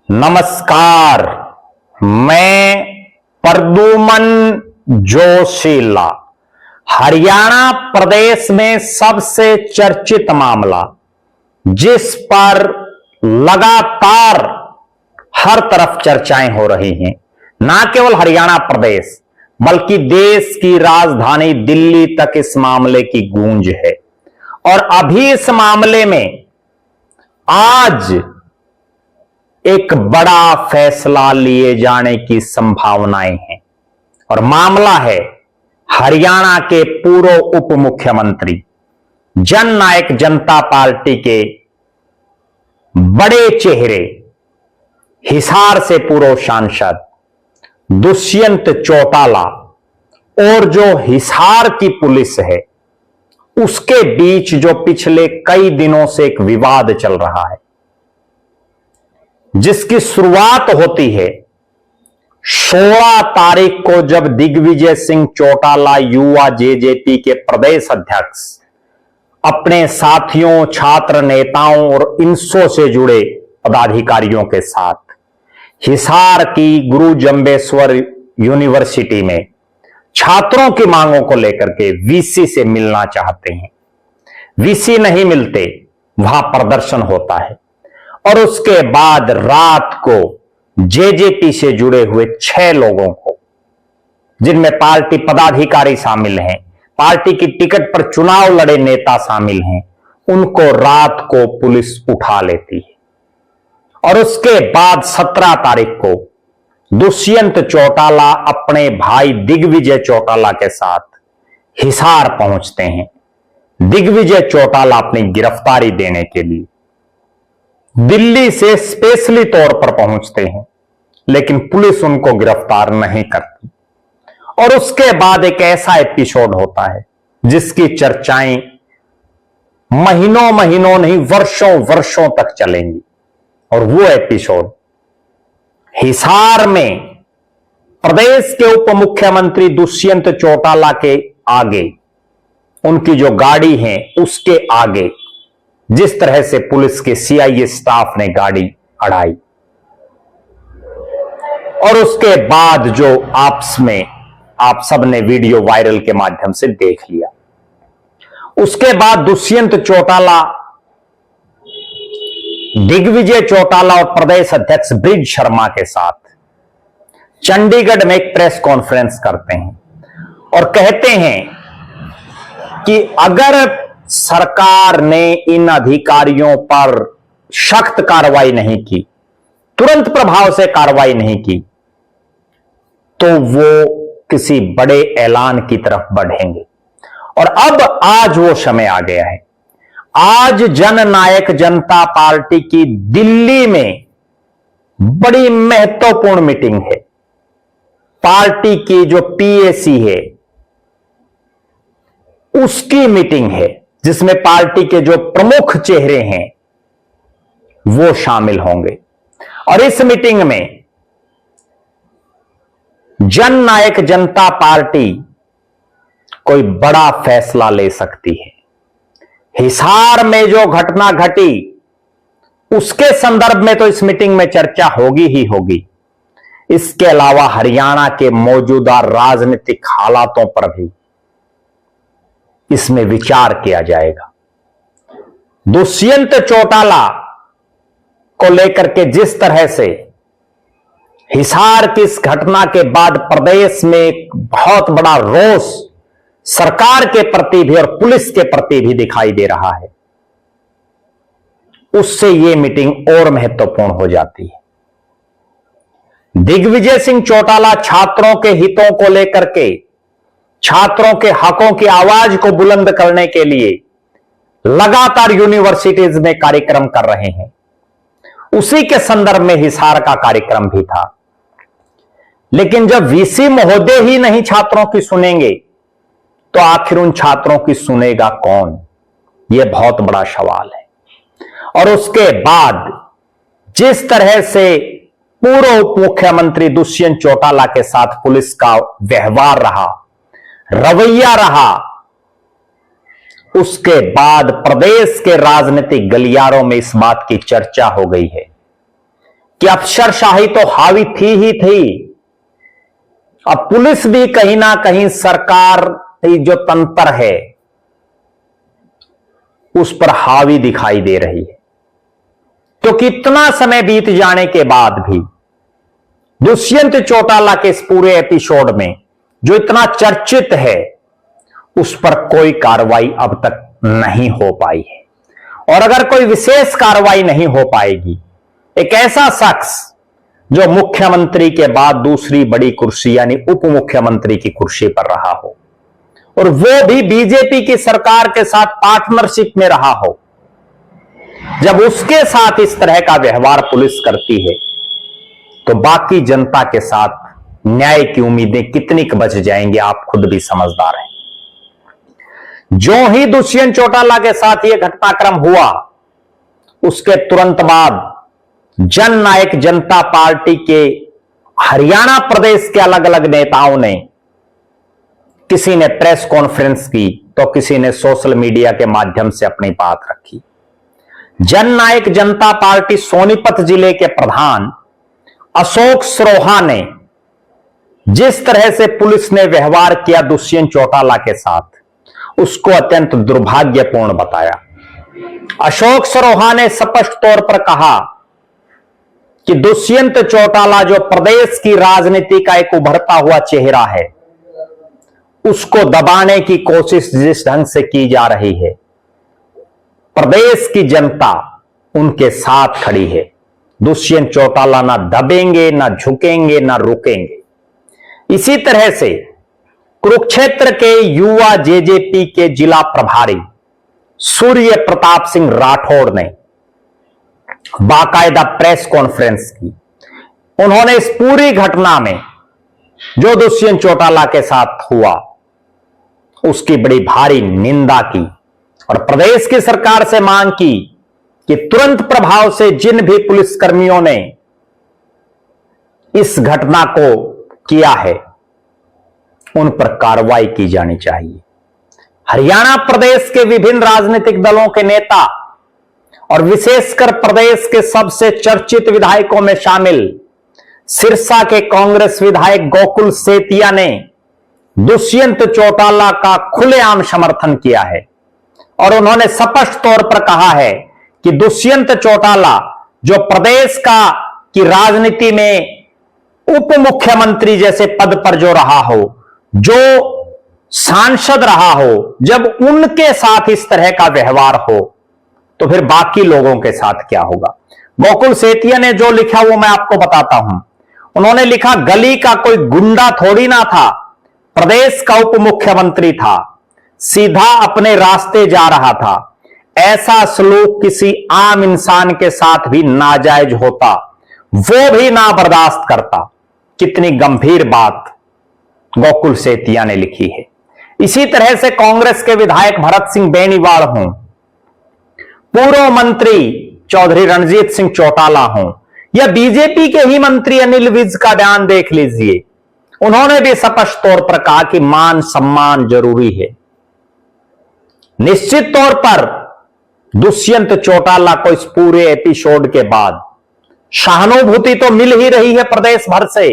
नमस्कार, मैं प्रद्युमन जोशीला। हरियाणा प्रदेश में सबसे चर्चित मामला जिस पर लगातार हर तरफ चर्चाएं हो रही हैं, ना केवल हरियाणा प्रदेश बल्कि देश की राजधानी दिल्ली तक इस मामले की गूंज है। और अभी इस मामले में आज एक बड़ा फैसला लिए जाने की संभावनाएं हैं और मामला है हरियाणा के पूर्व उप मुख्यमंत्री, जननायक जनता पार्टी के बड़े चेहरे, हिसार से पूर्व सांसद दुष्यंत चौटाला और जो हिसार की पुलिस है उसके बीच जो पिछले कई दिनों से एक विवाद चल रहा है, जिसकी शुरुआत होती है 16 तारीख को जब दिग्विजय सिंह चौटाला युवा जेजेपी के प्रदेश अध्यक्ष अपने साथियों, छात्र नेताओं और इनसो से जुड़े पदाधिकारियों के साथ हिसार की गुरु जंबेश्वर यूनिवर्सिटी में छात्रों की मांगों को लेकर के वीसी से मिलना चाहते हैं। वीसी नहीं मिलते, वहां प्रदर्शन होता है और उसके बाद रात को जेजेपी से जुड़े हुए 6 लोगों को, जिनमें पार्टी पदाधिकारी शामिल हैं, पार्टी की टिकट पर चुनाव लड़े नेता शामिल हैं, उनको रात को पुलिस उठा लेती है। और उसके बाद 17 तारीख को दुष्यंत चौटाला अपने भाई दिग्विजय चौटाला के साथ हिसार पहुंचते हैं, दिग्विजय चौटाला अपनी गिरफ्तारी देने के लिए दिल्ली से स्पेशली तौर पर पहुंचते हैं, लेकिन पुलिस उनको गिरफ्तार नहीं करती। और उसके बाद एक ऐसा एपिसोड होता है जिसकी चर्चाएं महीनों महीनों नहीं, वर्षों वर्षों तक चलेंगी। और वो एपिसोड हिसार में प्रदेश के उप मुख्यमंत्री दुष्यंत चौटाला के आगे, उनकी जो गाड़ी है उसके आगे जिस तरह से पुलिस के सीआईए स्टाफ ने गाड़ी अड़ाई, और उसके बाद जो आपस में आप सब ने वीडियो वायरल के माध्यम से देख लिया। उसके बाद दुष्यंत चौटाला, दिग्विजय चौटाला और प्रदेश अध्यक्ष ब्रिज शर्मा के साथ चंडीगढ़ में एक प्रेस कॉन्फ्रेंस करते हैं और कहते हैं कि अगर सरकार ने इन अधिकारियों पर सख्त कार्रवाई नहीं की, तुरंत प्रभाव से कार्रवाई नहीं की, तो वो किसी बड़े ऐलान की तरफ बढ़ेंगे। और अब आज वो समय आ गया है। आज जननायक जनता पार्टी की दिल्ली में बड़ी महत्वपूर्ण मीटिंग है। पार्टी की जो पीएसी है उसकी मीटिंग है, जिसमें पार्टी के जो प्रमुख चेहरे हैं वो शामिल होंगे। और इस मीटिंग में जननायक जनता पार्टी कोई बड़ा फैसला ले सकती है। हिसार में जो घटना घटी उसके संदर्भ में तो इस मीटिंग में चर्चा होगी ही होगी। इसके अलावा हरियाणा के मौजूदा राजनीतिक हालातों पर भी इसमें विचार किया जाएगा। दुष्यंत चौटाला को लेकर के जिस तरह से हिसार की इस घटना के बाद प्रदेश में एक बहुत बड़ा रोष सरकार के प्रति भी और पुलिस के प्रति भी दिखाई दे रहा है, उससे यह मीटिंग और महत्वपूर्ण हो जाती है। दिग्विजय सिंह चौटाला छात्रों के हितों को लेकर के, छात्रों के हकों की आवाज को बुलंद करने के लिए लगातार यूनिवर्सिटीज में कार्यक्रम कर रहे हैं। उसी के संदर्भ में हिसार का कार्यक्रम भी था। लेकिन जब वीसी महोदय ही नहीं छात्रों की सुनेंगे तो आखिर उन छात्रों की सुनेगा कौन? यह बहुत बड़ा सवाल है। और उसके बाद जिस तरह से पूर्व उप मुख्यमंत्री दुष्यंत चौटाला के साथ पुलिस का व्यवहार रहा, रवैया रहा, उसके बाद प्रदेश के राजनीतिक गलियारों में इस बात की चर्चा हो गई है कि अफसरशाही तो हावी थी ही थी, अब पुलिस भी कहीं ना कहीं सरकार जो तंत्र है उस पर हावी दिखाई दे रही है। क्योंकि इतना समय बीत जाने के बाद भी दुष्यंत चौटाला के इस पूरे एपिसोड में जो इतना चर्चित है उस पर कोई कार्रवाई अब तक नहीं हो पाई है। और अगर कोई विशेष कार्रवाई नहीं हो पाएगी, एक ऐसा शख्स जो मुख्यमंत्री के बाद दूसरी बड़ी कुर्सी यानी उप मुख्यमंत्री की कुर्सी पर रहा हो और वो भी बीजेपी की सरकार के साथ पार्टनरशिप में रहा हो, जब उसके साथ इस तरह का व्यवहार पुलिस करती है तो बाकी जनता के साथ न्याय की उम्मीदें कितनी बच जाएंगी, आप खुद भी समझदार हैं। जो ही दुष्यंत चौटाला के साथ यह घटनाक्रम हुआ उसके तुरंत बाद जन नायक जनता पार्टी के हरियाणा प्रदेश के अलग अलग नेताओं ने, किसी ने प्रेस कॉन्फ्रेंस की तो किसी ने सोशल मीडिया के माध्यम से अपनी बात रखी। जन नायक जनता पार्टी सोनीपत जिले के प्रधान अशोक सरोहा ने जिस तरह से पुलिस ने व्यवहार किया दुष्यंत चौटाला के साथ, उसको अत्यंत दुर्भाग्यपूर्ण बताया। अशोक सरोहा ने स्पष्ट तौर पर कहा कि दुष्यंत चौटाला जो प्रदेश की राजनीति का एक उभरता हुआ चेहरा है, उसको दबाने की कोशिश जिस ढंग से की जा रही है, प्रदेश की जनता उनके साथ खड़ी है। दुष्यंत चौटाला ना दबेंगे, ना झुकेंगे, ना रुकेंगे। इसी तरह से कुरुक्षेत्र के युवा जेजेपी के जिला प्रभारी सूर्य प्रताप सिंह राठौड़ ने बाकायदा प्रेस कॉन्फ्रेंस की। उन्होंने इस पूरी घटना में जो दुष्यंत चौटाला के साथ हुआ उसकी बड़ी भारी निंदा की और प्रदेश की सरकार से मांग की कि तुरंत प्रभाव से जिन भी पुलिसकर्मियों ने इस घटना को किया है उन पर कार्रवाई की जानी चाहिए। हरियाणा प्रदेश के विभिन्न राजनीतिक दलों के नेता और विशेषकर प्रदेश के सबसे चर्चित विधायकों में शामिल सिरसा के कांग्रेस विधायक गोकुल सेतिया ने दुष्यंत चौटाला का खुलेआम समर्थन किया है और उन्होंने स्पष्ट तौर पर कहा है कि दुष्यंत चौटाला जो प्रदेश का की राजनीति में उप मुख्यमंत्री जैसे पद पर जो रहा हो, जो सांसद रहा हो, जब उनके साथ इस तरह का व्यवहार हो तो फिर बाकी लोगों के साथ क्या होगा। गोकुल सेतिया ने जो लिखा वो मैं आपको बताता हूं। उन्होंने लिखा, गली का कोई गुंडा थोड़ी ना था, प्रदेश का उप मुख्यमंत्री था, सीधा अपने रास्ते जा रहा था। ऐसा सलूक किसी आम इंसान के साथ भी नाजायज होता, वो भी ना बर्दाश्त करता। कितनी गंभीर बात गोकुल सेतिया ने लिखी है। इसी तरह से कांग्रेस के विधायक भरत सिंह बेनीवाल हों, पूर्व मंत्री चौधरी रणजीत सिंह चौटाला हों या बीजेपी के ही मंत्री अनिल विज का बयान देख लीजिए, उन्होंने भी स्पष्ट तौर पर कहा कि मान सम्मान जरूरी है। निश्चित तौर पर दुष्यंत चौटाला को इस पूरे एपिसोड के बाद सहानुभूति तो मिल ही रही है प्रदेश भर से,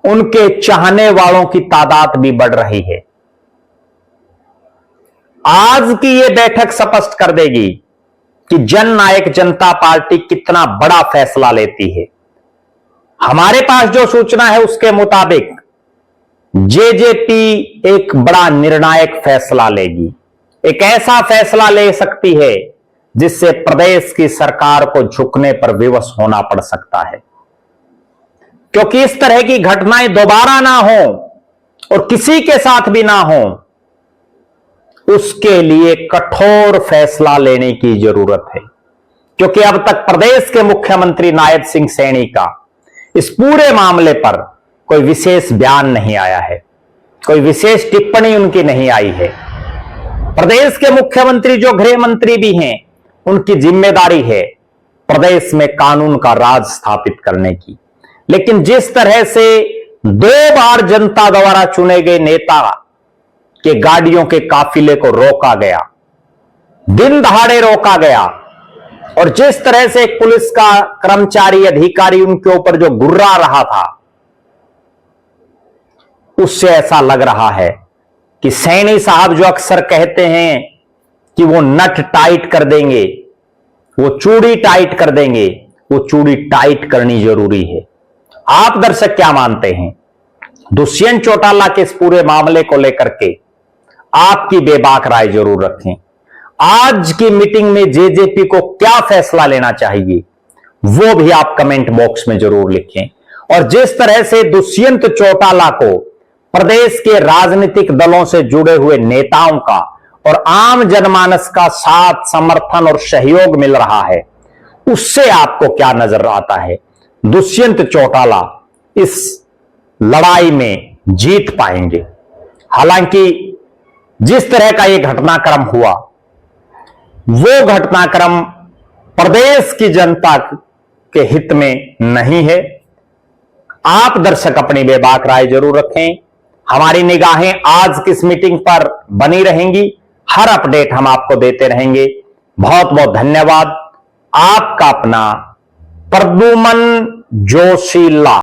उनके चाहने वालों की तादाद भी बढ़ रही है। आज की यह बैठक स्पष्ट कर देगी कि जन नायक जनता पार्टी कितना बड़ा फैसला लेती है। हमारे पास जो सूचना है उसके मुताबिक जेजेपी एक बड़ा निर्णायक फैसला लेगी, एक ऐसा फैसला ले सकती है जिससे प्रदेश की सरकार को झुकने पर विवश होना पड़ सकता है, क्योंकि इस तरह की घटनाएं दोबारा ना हो और किसी के साथ भी ना हो, उसके लिए कठोर फैसला लेने की जरूरत है। क्योंकि अब तक प्रदेश के मुख्यमंत्री नायब सिंह सैनी का इस पूरे मामले पर कोई विशेष बयान नहीं आया है, कोई विशेष टिप्पणी उनकी नहीं आई है। प्रदेश के मुख्यमंत्री जो गृह मंत्री भी हैं, उनकी जिम्मेदारी है प्रदेश में कानून का राज स्थापित करने की। लेकिन जिस तरह से 2 बार जनता द्वारा चुने गए नेता के गाड़ियों के काफिले को रोका गया, दिन दहाड़े रोका गया, और जिस तरह से एक पुलिस का कर्मचारी अधिकारी उनके ऊपर जो गुर्रा रहा था, उससे ऐसा लग रहा है कि सैनी साहब जो अक्सर कहते हैं कि वो नट टाइट कर देंगे, वो चूड़ी टाइट कर देंगे, वो चूड़ी टाइट करनी जरूरी है। आप दर्शक क्या मानते हैं? दुष्यंत चौटाला के इस पूरे मामले को लेकर के आपकी बेबाक राय जरूर रखें। आज की मीटिंग में जेजेपी को क्या फैसला लेना चाहिए, वो भी आप कमेंट बॉक्स में जरूर लिखें। और जिस तरह से दुष्यंत चौटाला को प्रदेश के राजनीतिक दलों से जुड़े हुए नेताओं का और आम जनमानस का साथ, समर्थन और सहयोग मिल रहा है, उससे आपको क्या नजर आता है? दुष्यंत चौटाला इस लड़ाई में जीत पाएंगे? हालांकि जिस तरह का यह घटनाक्रम हुआ, वो घटनाक्रम प्रदेश की जनता के हित में नहीं है। आप दर्शक अपनी बेबाक राय जरूर रखें। हमारी निगाहें आज की इस मीटिंग पर बनी रहेंगी। हर अपडेट हम आपको देते रहेंगे। बहुत बहुत धन्यवाद। आपका अपना प्रद्युमन जोशीला।